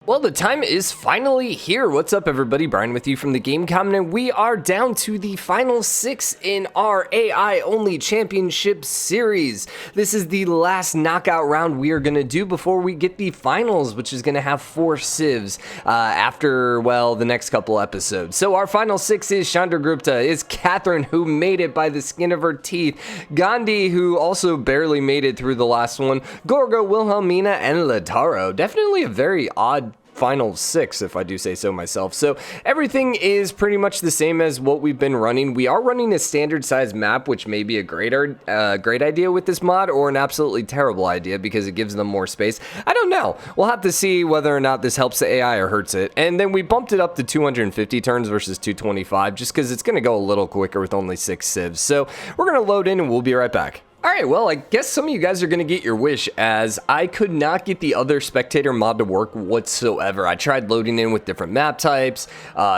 Well, the time is finally here. What's up, everybody? Brian with you from TheGameCommon, and we are down to the final 6 in our AI-only championship series. This is the last knockout round we are going to do before we get the finals, which is going to have 4 civs after, well, the next couple episodes. So our final 6 is Chandragupta, is Catherine, who made it by the skin of her teeth, Gandhi, who also barely made it through the last one, Gorgo, Wilhelmina, and Lataro. Definitely a very odd final 6, if I do say so myself. So everything is pretty much the same as what we've been running. We are running a standard size map, which may be a great idea with this mod, or an absolutely terrible idea because it gives them more space. I don't know. We'll have to see whether or not this helps the AI or hurts it. And then we bumped it up to 250 turns versus 225, just because it's going to go a little quicker with only 6 civs. So we're going to load in and we'll be right back. Alright, well, I guess some of you guys are going to get your wish, as I could not get the other spectator mod to work whatsoever. I tried loading in with different map types,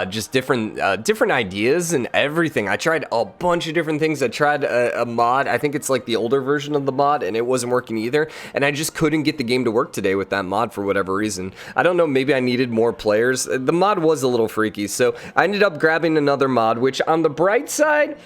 just different ideas and everything. I tried a bunch of different things. I tried a mod, I think it's like the older version of the mod, and it wasn't working either, and I just couldn't get the game to work today with that mod for whatever reason. I don't know, maybe I needed more players. The mod was a little freaky, so I ended up grabbing another mod, which on the bright side,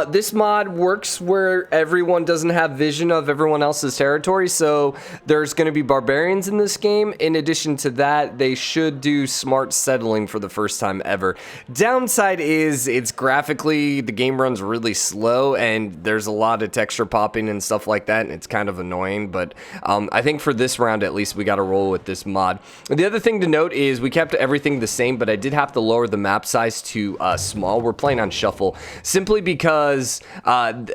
this mod works where everyone doesn't have vision of everyone else's territory, so there's going to be barbarians in this game. In addition to that, they should do smart settling for the first time ever. Downside is it's graphically, the game runs really slow, and there's a lot of texture popping and stuff like that, and it's kind of annoying, but I think for this round at least we got to roll with this mod. The other thing to note is we kept everything the same, but I did have to lower the map size to small. We're playing on shuffle simply because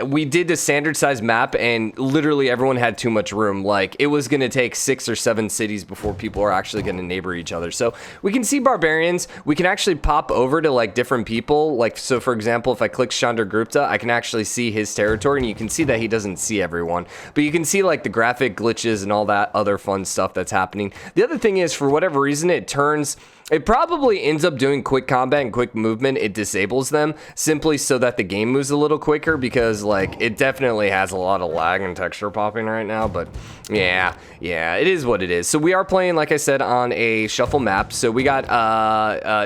we did a standard size map and literally everyone had too much room. Like, it was going to take 6 or 7 cities before people are actually going to neighbor each other. So we can see barbarians. We can actually pop over to like different people. Like, so for example, if I click Chandragupta, I can actually see his territory, and you can see that he doesn't see everyone, but you can see like the graphic glitches and all that other fun stuff that's happening. The other thing is, for whatever reason, it probably ends up doing quick combat and quick movement. It disables them simply so that the game moves a little quicker, because like it definitely has a lot of lag and texture popping right now. But yeah, it is what it is. So we are playing, like I said, on a shuffle map. So we got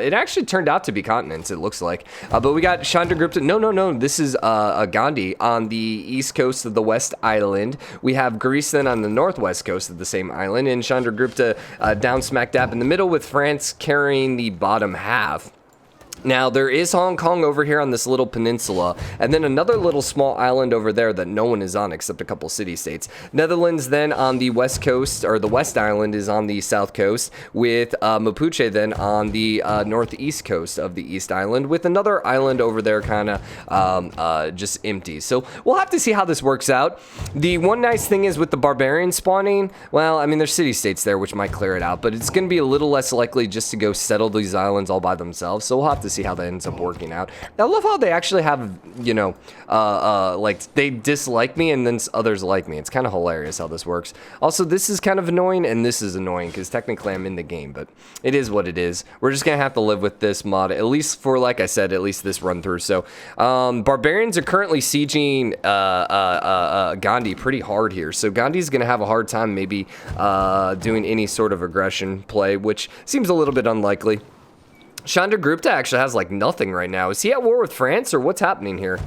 it actually turned out to be continents, it looks like, but we got Chandragupta. No, this is Gandhi on the east coast of the West Island. We have Greece then on the northwest coast of the same island, and Chandragupta down smack dab in the middle, with France carrying the bottom half. Now, there is Hong Kong over here on this little peninsula, and then another little small island over there that no one is on except a couple city-states. Netherlands then on the west coast, or the West Island is on the south coast, with Mapuche then on the northeast coast of the East Island, with another island over there kind of just empty. So we'll have to see how this works out. The one nice thing is with the barbarian spawning, well, I mean, there's city-states there, which might clear it out, but it's going to be a little less likely just to go settle these islands all by themselves, so we'll have to see how that ends up working out. I love how they actually have, you know, like they dislike me and then others like me. It's kind of hilarious how this works. Also, this is kind of annoying and this is annoying because technically I'm in the game, but it is what it is. We're just gonna have to live with this mod, at least for, like I said, at least this run through. So barbarians are currently sieging Gandhi pretty hard here, so Gandhi's gonna have a hard time maybe doing any sort of aggression play, which seems a little bit unlikely. Chandragupta actually has like nothing right now. Is he at war with France, or what's happening here?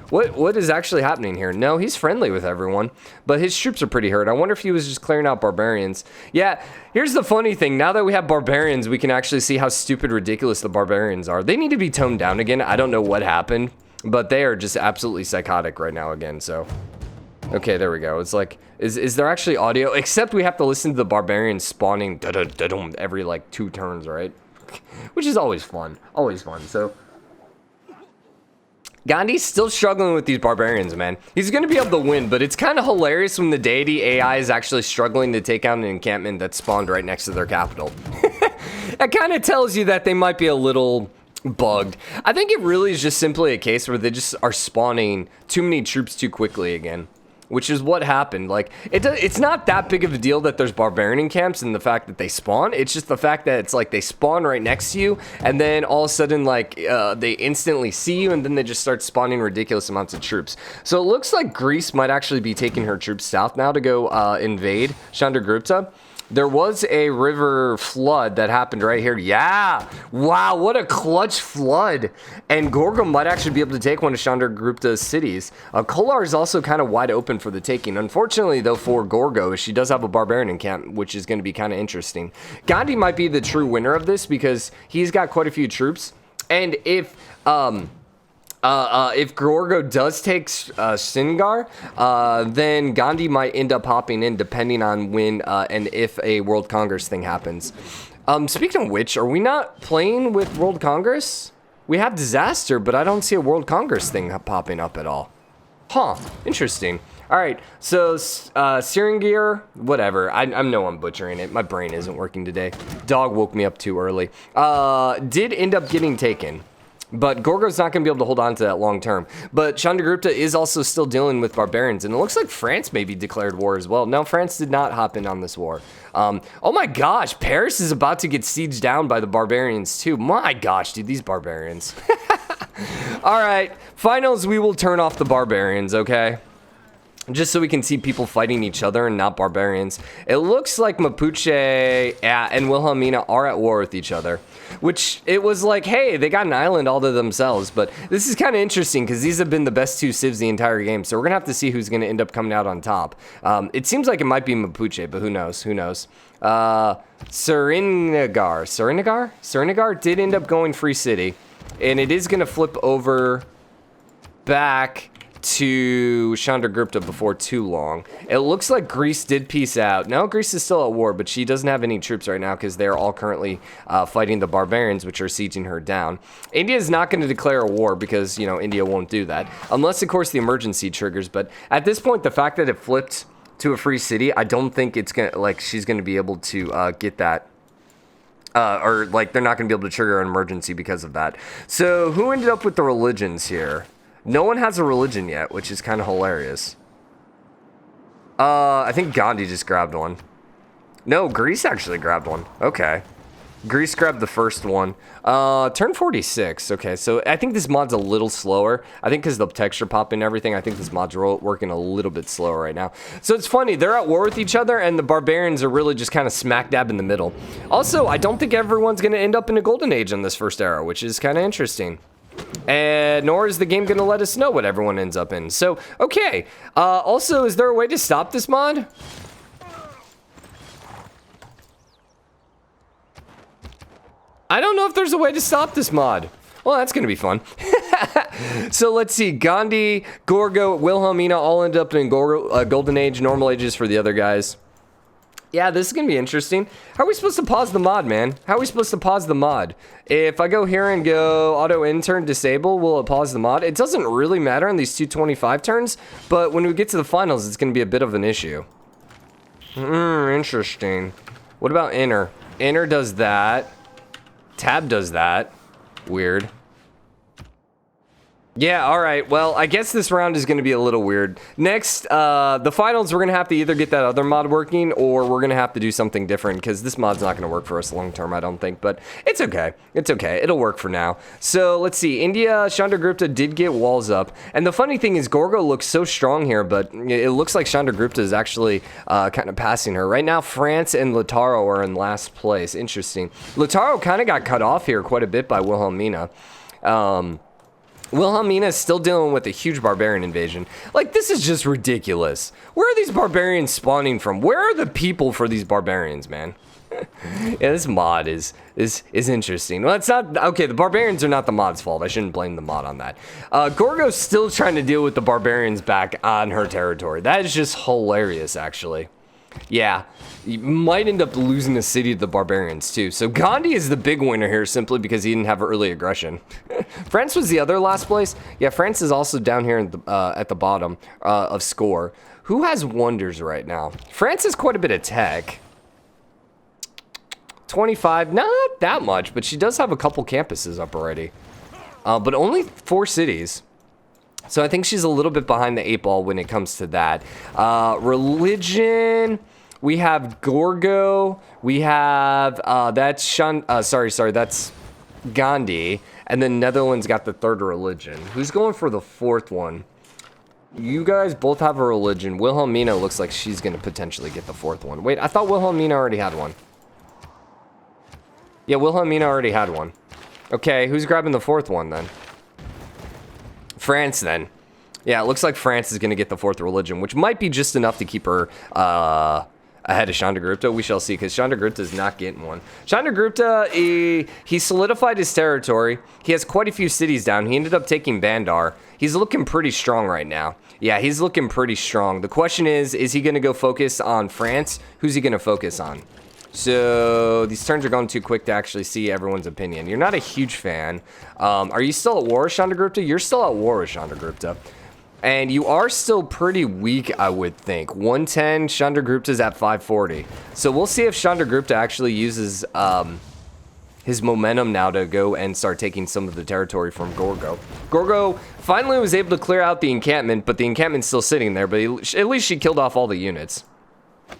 What is actually happening here? No, he's friendly with everyone, but his troops are pretty hurt. I wonder if he was just clearing out barbarians. Yeah, here's the funny thing. Now that we have barbarians, we can actually see how stupid, ridiculous the barbarians are. They need to be toned down again. I don't know what happened, but they are just absolutely psychotic right now again, so. Okay, there we go. It's like, is there actually audio? Except we have to listen to the barbarians spawning every like 2 turns, right? Which is always fun, so Gandhi's still struggling with these barbarians, man. He's gonna be able to win, but it's kind of hilarious when the deity AI is actually struggling to take out an encampment that spawned right next to their capital. That kind of tells you that they might be a little bugged. I think it really is just simply a case where they just are spawning too many troops too quickly again, which is what happened. Like, it's not that big of a deal that there's barbarian camps and the fact that they spawn. It's just the fact that it's like they spawn right next to you, and then all of a sudden, like, they instantly see you, and then they just start spawning ridiculous amounts of troops. So it looks like Greece might actually be taking her troops south now to go invade Chandragupta. There was a river flood that happened right here. Yeah. Wow, what a clutch flood. And Gorgo might actually be able to take one of Chandragupta's cities. Kolar is also kind of wide open for the taking. Unfortunately, though, for Gorgo, she does have a barbarian in camp, which is going to be kind of interesting. Gandhi might be the true winner of this because he's got quite a few troops. And if Gorgo does take Singar, then Gandhi might end up hopping in depending on when and if a World Congress thing happens. Speaking of which, are we not playing with World Congress? We have Disaster, but I don't see a World Congress thing popping up at all. Huh, interesting. All right, so Siringir, whatever. I know I'm butchering it. My brain isn't working today. Dog woke me up too early. Did end up getting taken. But Gorgo's not going to be able to hold on to that long term. But Chandragupta is also still dealing with barbarians. And it looks like France maybe declared war as well. No, France did not hop in on this war. Oh my gosh, Paris is about to get sieged down by the barbarians too. My gosh, dude, these barbarians. All right, finals, we will turn off the barbarians, okay? Just so we can see people fighting each other and not barbarians. It looks like Mapuche and Wilhelmina are at war with each other. Which, it was like, hey, they got an island all to themselves. But this is kind of interesting because these have been the best two civs the entire game. So we're going to have to see who's going to end up coming out on top. It seems like it might be Mapuche, but who knows? Who knows? Surinagar did end up going free city. And it is going to flip over back to Chandragupta before too long. It looks like Greece did peace out. Now Greece is still at war, but she doesn't have any troops right now because they're all currently fighting the barbarians, which are sieging her down. India is not going to declare a war because, you know, India won't do that. Unless, of course, the emergency triggers. But at this point, the fact that it flipped to a free city, I don't think it's going to, like, she's going to be able to get that. Or, like, they're not going to be able to trigger an emergency because of that. So, who ended up with the religions here? No one has a religion yet, which is kind of hilarious. I think Gandhi just grabbed one. No, Greece actually grabbed one. Okay. Greece grabbed the first one. Turn 46. Okay, so I think this mod's a little slower. I think because the texture pop and everything, I think this mod's working a little bit slower right now. So it's funny, they're at war with each other, and the barbarians are really just kind of smack dab in the middle. Also, I don't think everyone's going to end up in a golden age on this first era, which is kind of interesting. And nor is the game going to let us know what everyone ends up in. So, okay. Also, is there a way to stop this mod? I don't know if there's a way to stop this mod. Well, that's going to be fun. So, let's see. Gandhi, Gorgo, Wilhelmina all end up in Golden Age, normal ages for the other guys. Yeah, this is going to be interesting. How are we supposed to pause the mod, man? How are we supposed to pause the mod? If I go here and go auto intern disable, will it pause the mod? It doesn't really matter on these 225 turns, but when we get to the finals, it's going to be a bit of an issue. Interesting. What about enter? Enter does that. Tab does that. Weird. Yeah, all right. Well, I guess this round is going to be a little weird. Next, the finals, we're going to have to either get that other mod working or we're going to have to do something different because this mod's not going to work for us long term, I don't think. But it's okay. It's okay. It'll work for now. So let's see. India, Chandragupta did get walls up. And the funny thing is Gorgo looks so strong here, but it looks like Chandragupta is actually kind of passing her. Right now, France and Lautaro are in last place. Interesting. Lautaro kind of got cut off here quite a bit by Wilhelmina. Wilhelmina is still dealing with a huge barbarian invasion. Like, this is just ridiculous. Where are these barbarians spawning from? Where are the people for these barbarians, man? Yeah, this mod is interesting. Well, it's not... Okay, the barbarians are not the mod's fault. I shouldn't blame the mod on that. Gorgo's still trying to deal with the barbarians back on her territory. That is just hilarious, actually. Yeah, you might end up losing the city to the barbarians too. So Gandhi is the big winner here simply because he didn't have early aggression. France was the other last place. Yeah, France is also down here at the bottom of score. Who has wonders right now? France has quite a bit of tech. 25, not that much, but she does have a couple campuses up already. But only 4 cities. So I think she's a little bit behind the 8 ball when it comes to that. Religion, we have Gorgo, we have, that's that's Gandhi, and then Netherlands got the 3rd religion. Who's going for the 4th one? You guys both have a religion. Wilhelmina looks like she's going to potentially get the 4th one. Wait, I thought Wilhelmina already had one. Yeah, Wilhelmina already had one. Okay, who's grabbing the 4th one then? France then. Yeah, it looks like France is going to get the 4th religion, which might be just enough to keep her ahead of Chandragupta. We shall see, because Chandragupta is not getting one. Chandragupta, he solidified his territory. He has quite a few cities down. He ended up taking Bandar. He's looking pretty strong right now. Yeah, he's looking pretty strong. The question is he going to go focus on France? Who's he going to focus on? So these turns are going too quick to actually see everyone's opinion. You're not a huge fan. Are you still at war with Chandragupta? You're still at war with Chandragupta. And you are still pretty weak, I would think. 110, Chandragupta's at 540. So we'll see if Chandragupta actually uses his momentum now to go and start taking some of the territory from Gorgo. Gorgo finally was able to clear out the encampment, but the encampment's still sitting there. But at least she killed off all the units.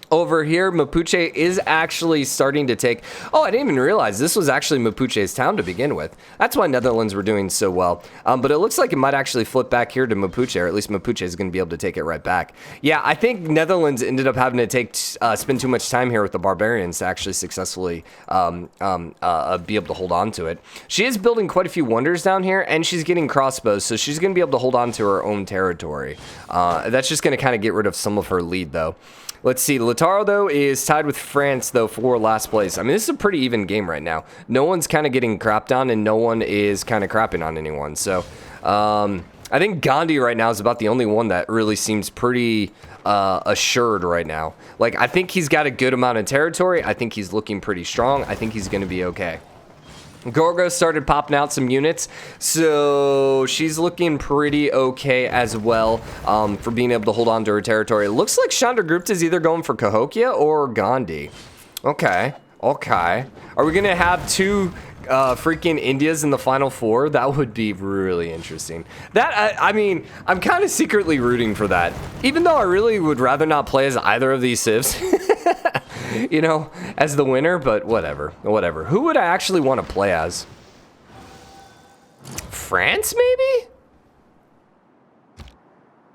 Over here, Mapuche is actually starting to take... Oh, I didn't even realize this was actually Mapuche's town to begin with. That's why Netherlands were doing so well. But it looks like it might actually flip back here to Mapuche, or at least Mapuche is going to be able to take it right back. Yeah, I think Netherlands ended up having to spend too much time here with the barbarians to actually successfully be able to hold on to it. She is building quite a few wonders down here, and she's getting crossbows, so she's going to be able to hold on to her own territory. That's just going to kind of get rid of some of her lead, though. Let's see. Lautaro, though, is tied with France, though, for last place. I mean, this is a pretty even game right now. No one's kind of getting crapped on, and no one is kind of crapping on anyone. So, I think Gandhi right now is about the only one that really seems pretty assured right now. Like, I think he's got a good amount of territory. I think he's looking pretty strong. I think he's going to be okay. Gorgo started popping out some units, so she's looking pretty okay as well for being able to hold on to her territory. It looks like Chandragupta is either going for Cahokia or Gandhi. Okay. Are we going to have two freaking Indias in the final 4? That would be really interesting. I mean, I'm kind of secretly rooting for that, even though I really would rather not play as either of these civs. You know, as the winner, but whatever. Who would I actually want to play as? France, maybe?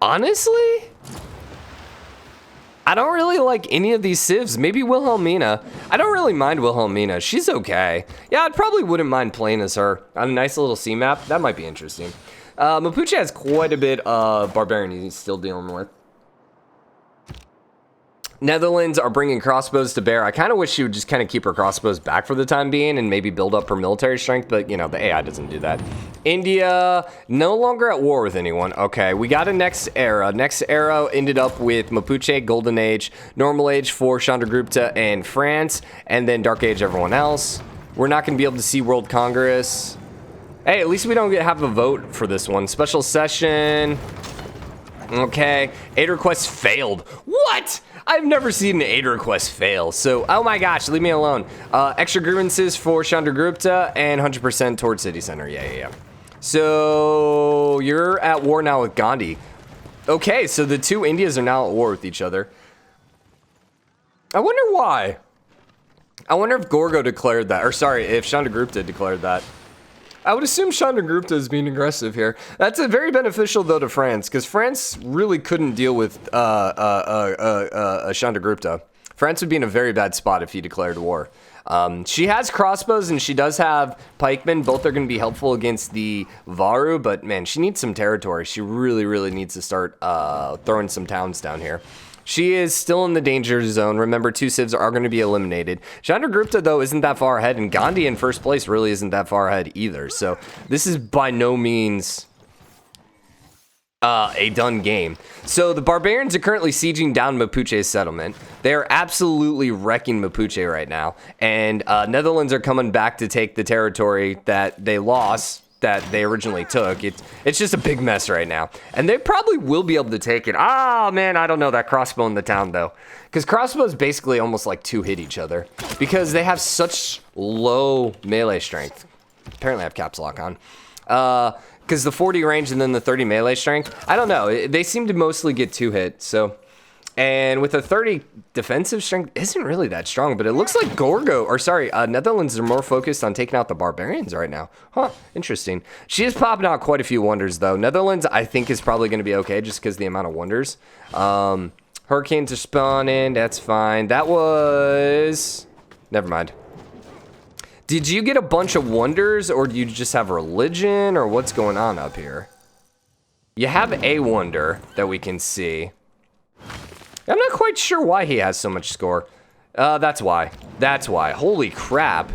Honestly? I don't really like any of these civs. Maybe Wilhelmina. I don't really mind Wilhelmina. She's okay. Yeah, I probably wouldn't mind playing as her on a nice little sea map. That might be interesting. Mapuche has quite a bit of barbarian he's still dealing with. Netherlands are bringing crossbows to bear. I kind of wish she would just kind of keep her crossbows back for the time being and maybe build up her military strength, but, you know, the AI doesn't do that. India, no longer at war with anyone. Okay, we got a next era. Next era ended up with Mapuche, Golden Age, Normal Age for Chandragupta and France, and then Dark Age everyone else. We're not going to be able to see World Congress. Hey, at least we don't have a vote for this one. Special session. Okay, aid request failed. What? I've never seen an aid request fail. So, oh my gosh, leave me alone. Extra grievances for Chandragupta and 100% towards city center. Yeah. So, you're at war now with Gandhi. Okay, so the two Indias are now at war with each other. I wonder why. I wonder if Gorgo declared that. Or sorry, if Chandragupta declared that. I would assume Chandragupta is being aggressive here. That's very beneficial, though, to France, because France really couldn't deal with Chandragupta. France would be in a very bad spot if he declared war. She has crossbows, and she does have pikemen. Both are going to be helpful against the Varu, but, man, she needs some territory. She really, really needs to start throwing some towns down here. She is still in the danger zone. Remember, 2 civs are going to be eliminated. Chandragupta, though, isn't that far ahead, and Gandhi in first place really isn't that far ahead either. So this is by no means a done game. So the barbarians are currently sieging down Mapuche's settlement. They are absolutely wrecking Mapuche right now. And Netherlands are coming back to take the territory that they lost, that they originally took. It's just a big mess right now, and they probably will be able to take it. Oh man, I don't know, that crossbow in the town though, because crossbows basically almost like 2-hit each other because they have such low melee strength. Apparently I have caps lock on, because the 40 range and then the 30 melee strength, I don't know, they seem to mostly get 2-hit. So And with a 30 defensive strength, isn't really that strong, but it looks like Netherlands are more focused on taking out the barbarians right now. Huh, interesting. She is popping out quite a few wonders, though. Netherlands, I think, is probably going to be okay just because of the amount of wonders. Hurricanes are spawning, that's fine. That was... Never mind. Did you get a bunch of wonders, or do you just have religion, or what's going on up here? You have a wonder that we can see. I'm not quite sure why he has so much score. That's why. That's why. Holy crap.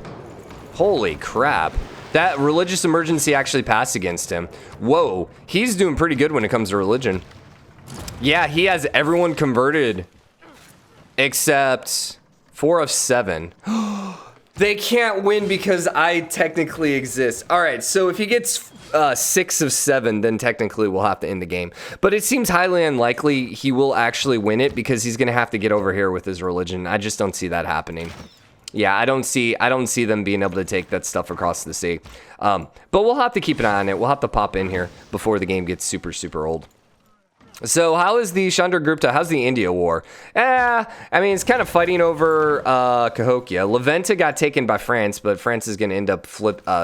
Holy crap. That religious emergency actually passed against him. Whoa. He's doing pretty good when it comes to religion. Yeah, he has everyone converted. Except 4 of 7. They can't win because I technically exist. All right, so if he gets 6 of 7, then technically we'll have to end the game. But it seems highly unlikely he will actually win it because he's going to have to get over here with his religion. I just don't see that happening. Yeah, I don't see them being able to take that stuff across the sea. But we'll have to keep an eye on it. We'll have to pop in here before the game gets super, super old. So how is the Chandragupta? How's the India war? I mean, it's kind of fighting over Cahokia. Levanta got taken by France, but France is going to end up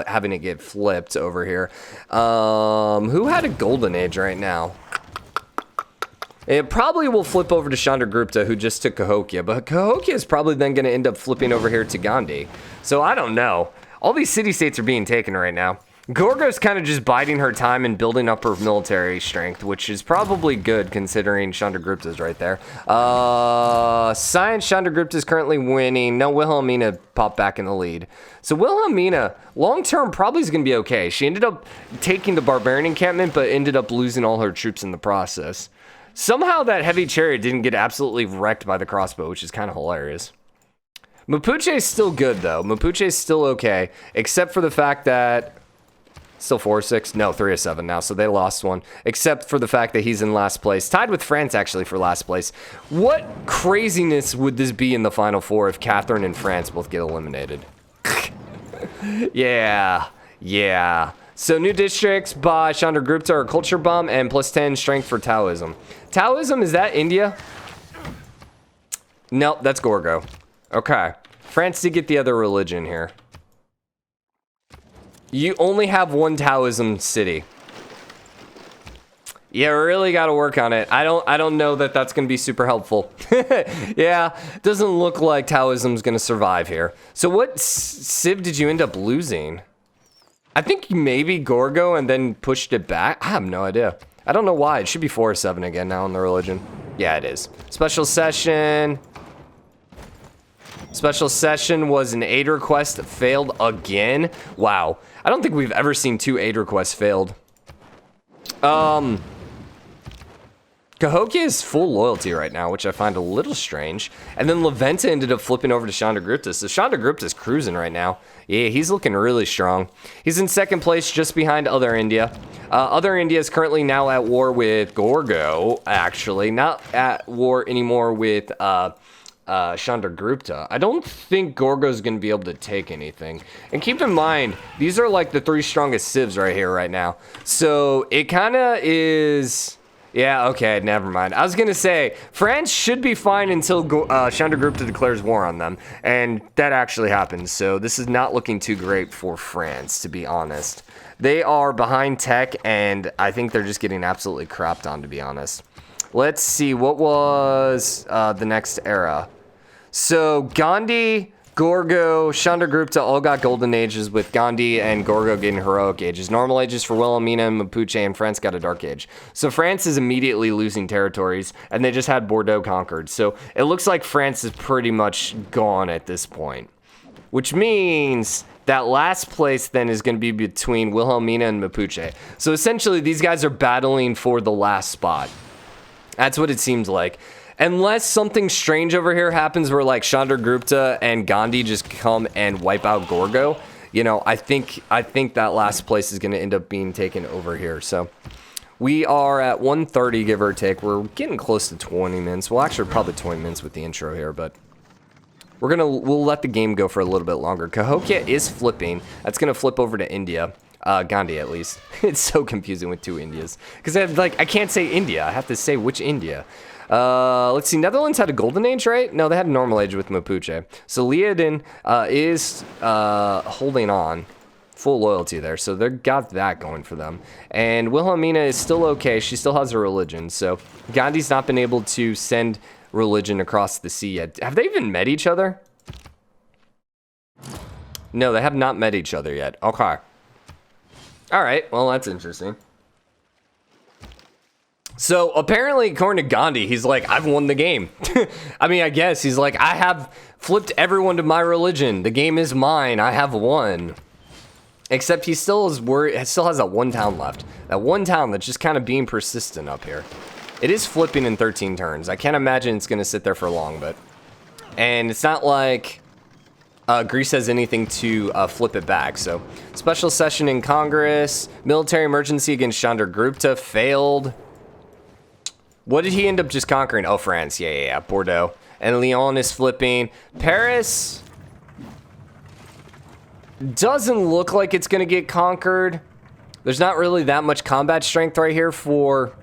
having it get flipped over here. Who had a golden age right now? It probably will flip over to Chandragupta, who just took Cahokia, but Cahokia is probably then going to end up flipping over here to Gandhi. So I don't know. All these city-states are being taken right now. Gorgo's kind of just biding her time and building up her military strength, which is probably good considering Chandragupta's right there. Science, Chandragupta's currently winning. No, Wilhelmina popped back in the lead. So Wilhelmina, long-term, probably is going to be okay. She ended up taking the barbarian encampment, but ended up losing all her troops in the process. Somehow that heavy chariot didn't get absolutely wrecked by the crossbow, which is kind of hilarious. Mapuche's still good, though. Mapuche's still okay, except for the fact that... Still 4 of 6? No, 3 of 7 now, so they lost one. Except for the fact that he's in last place. Tied with France, actually, for last place. What craziness would this be in the Final Four if Catherine and France both get eliminated? Yeah. So new districts by Chandragupta are Culture Bomb and plus 10 strength for Taoism. Taoism, is that India? Nope, that's Gorgo. Okay. France did get the other religion here. You only have one Taoism city. Yeah, we really got to work on it. I don't know that that's going to be super helpful. Yeah, doesn't look like Taoism's going to survive here. So what civ did you end up losing? I think maybe Gorgo and then pushed it back. I have no idea. I don't know why. It should be 4 or 7 again now in the religion. Yeah, it is. Special session. Special session was an aid request that failed again. Wow. I don't think we've ever seen 2 aid requests failed. Cahokia is full loyalty right now, which I find a little strange. And then Levanta ended up flipping over to Chandragupta. So Chandragupta's cruising right now. Yeah, he's looking really strong. He's in second place just behind Other India. Other India is currently now at war with Gorgo, actually. Not at war anymore with... Chandragupta. I don't think Gorgo's going to be able to take anything. And keep in mind, these are like the 3 strongest civs right here right now. So it kind of is... Yeah, okay, never mind. I was going to say, France should be fine until Chandragupta declares war on them. And that actually happens. So this is not looking too great for France, to be honest. They are behind tech, and I think they're just getting absolutely crapped on, to be honest. Let's see, what was the next era? So Gandhi, Gorgo, Chandragupta all got golden ages, with Gandhi and Gorgo getting heroic ages. Normal ages for Wilhelmina and Mapuche, and France got a dark age. So France is immediately losing territories, and they just had Bordeaux conquered. So it looks like France is pretty much gone at this point, which means that last place then is going to be between Wilhelmina and Mapuche. So essentially these guys are battling for the last spot. That's what it seems like. Unless something strange over here happens where like Chandragupta and Gandhi just come and wipe out Gorgo, you know, I think that last place is going to end up being taken over here. So we are at 1:30, give or take. We're getting close to 20 minutes. Well, actually probably 20 minutes with the intro here, but we'll let the game go for a little bit longer. Cahokia is flipping. That's going to flip over to India. Gandhi, at least. It's so confusing with 2 Indias. Because I can't say India. I have to say which India. Let's see. Netherlands had a golden age, right? No, they had a normal age with Mapuche. So Leoden is holding on. Full loyalty there. So they've got that going for them. And Wilhelmina is still okay. She still has a religion. So Gandhi's not been able to send religion across the sea yet. Have they even met each other? No, they have not met each other yet. Okay. All right. Well, that's interesting. So apparently, according to Gandhi, he's like, I've won the game. I mean, I guess he's like, I have flipped everyone to my religion. The game is mine. I have won. Except he still is worried. Still has that one town left. That one town that's just kind of being persistent up here. It is flipping in 13 turns. I can't imagine it's going to sit there for long, but... And it's not like Greece has anything to flip it back, so... Special session in Congress. Military emergency against Chandragupta failed. What did he end up just conquering? Oh, France. Yeah. Bordeaux. And Lyon is flipping. Paris... Doesn't look like it's going to get conquered. There's not really that much combat strength right here for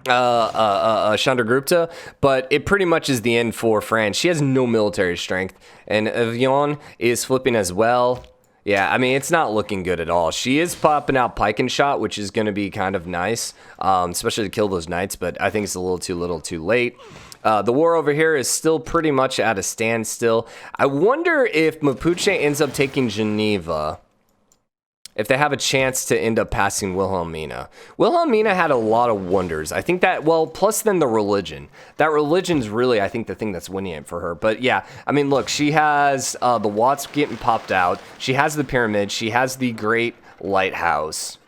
Chandragupta, but it pretty much is the end for France. She has no military strength, and Lyon is flipping as well. Yeah, I mean, it's not looking good at all. She is popping out pike and shot, which is going to be kind of nice, especially to kill those knights, but I think it's a little too late. The war over here is still pretty much at a standstill. I wonder if Mapuche ends up taking Geneva, if they have a chance to end up passing Wilhelmina. Wilhelmina had a lot of wonders. I think that, well, plus then the religion. That religion's really, I think, the thing that's winning it for her. But yeah, I mean, look, she has the Watts getting popped out. She has the pyramid. She has the Great Lighthouse.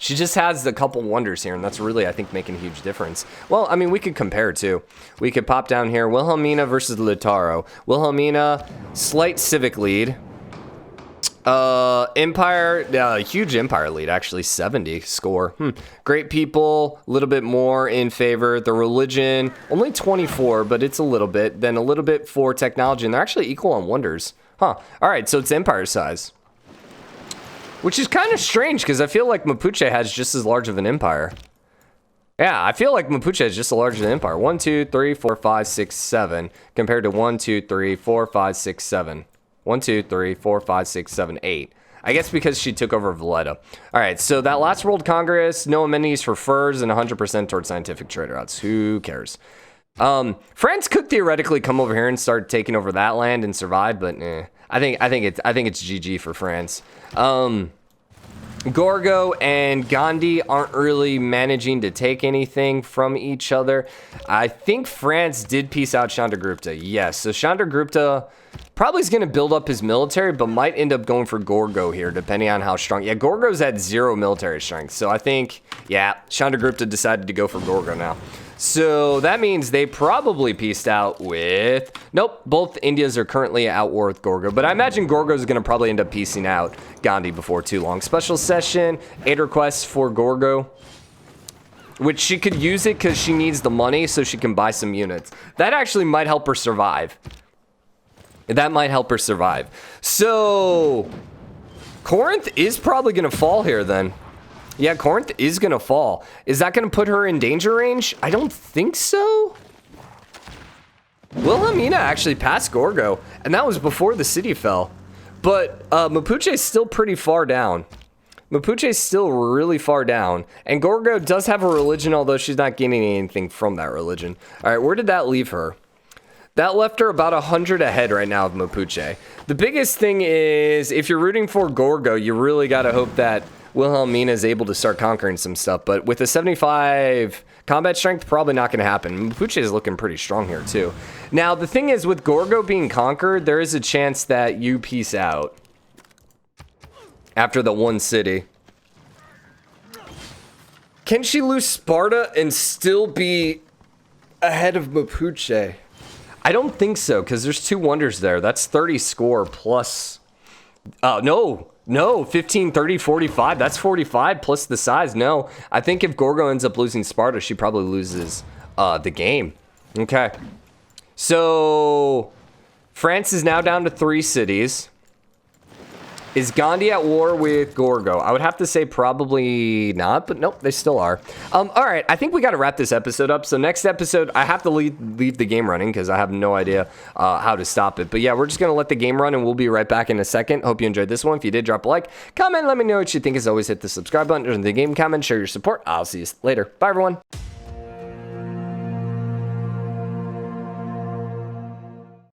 She just has a couple wonders here, and that's really, I think, making a huge difference. Well, I mean, we could compare, too. We could pop down here. Wilhelmina versus Lautaro. Wilhelmina, slight civic lead. Empire, huge empire lead, actually, 70 score. Great people, a little bit more in favor. The religion, only 24, but it's a little bit. Then a little bit for technology, and they're actually equal on wonders. All right, so it's empire size. Which is kind of strange, because I feel like Mapuche has just as large of an empire. Yeah, I feel like Mapuche has just as large of an empire. 1, 2, 3, 4, 5, 6, 7. Compared to 1, 2, 3, 4, 5, 6, 7. 1, 2, 3, 4, 5, 6, 7, 8. I guess because she took over Valletta. All right, so that last World Congress, no amenities for furs and 100% towards scientific trade routes. Who cares? France could theoretically come over here and start taking over that land and survive, but I think it's GG for France. Gorgo and Gandhi aren't really managing to take anything from each other. I think France did piece out Chandragupta. Yes, so Chandragupta probably is going to build up his military, but might end up going for Gorgo here, depending on how strong. Yeah, Gorgo's at 0 military strength, so I think, yeah, Chandragupta decided to go for Gorgo now. So that means they probably pieced out with... Nope, both Indias are currently at war with Gorgo. But I imagine Gorgo's going to probably end up piecing out Gandhi before too long. Special session, 8 requests for Gorgo. Which she could use it because she needs the money so she can buy some units. That actually might help her survive. That might help her survive. So, Corinth is probably going to fall here then. Yeah, Corinth is going to fall. Is that going to put her in danger range? I don't think so. Wilhelmina actually passed Gorgo, and that was before the city fell. But Mapuche is still pretty far down. Mapuche is still really far down. And Gorgo does have a religion, although she's not gaining anything from that religion. All right, where did that leave her? That left her about 100 ahead right now of Mapuche. The biggest thing is, if you're rooting for Gorgo, you really got to hope that Wilhelmina is able to start conquering some stuff, but with a 75 combat strength, probably not going to happen. Mapuche is looking pretty strong here, too. Now, the thing is, with Gorgo being conquered, there is a chance that you peace out after the one city. Can she lose Sparta and still be ahead of Mapuche? I don't think so, because there's 2 wonders there. That's 30 score plus... No, 15, 30, 45. That's 45 plus the size. No, I think if Gorgo ends up losing Sparta, she probably loses the game. Okay. So, France is now down to 3 cities. Is Gandhi at war with Gorgo? I would have to say probably not, but nope, they still are. All right, I think we got to wrap this episode up. So next episode, I have to leave the game running because I have no idea how to stop it. But yeah, we're just going to let the game run, and we'll be right back in a second. Hope you enjoyed this one. If you did, drop a like, comment, let me know what you think. As always, hit the subscribe button, or the game comment, share your support. I'll see you later. Bye, everyone.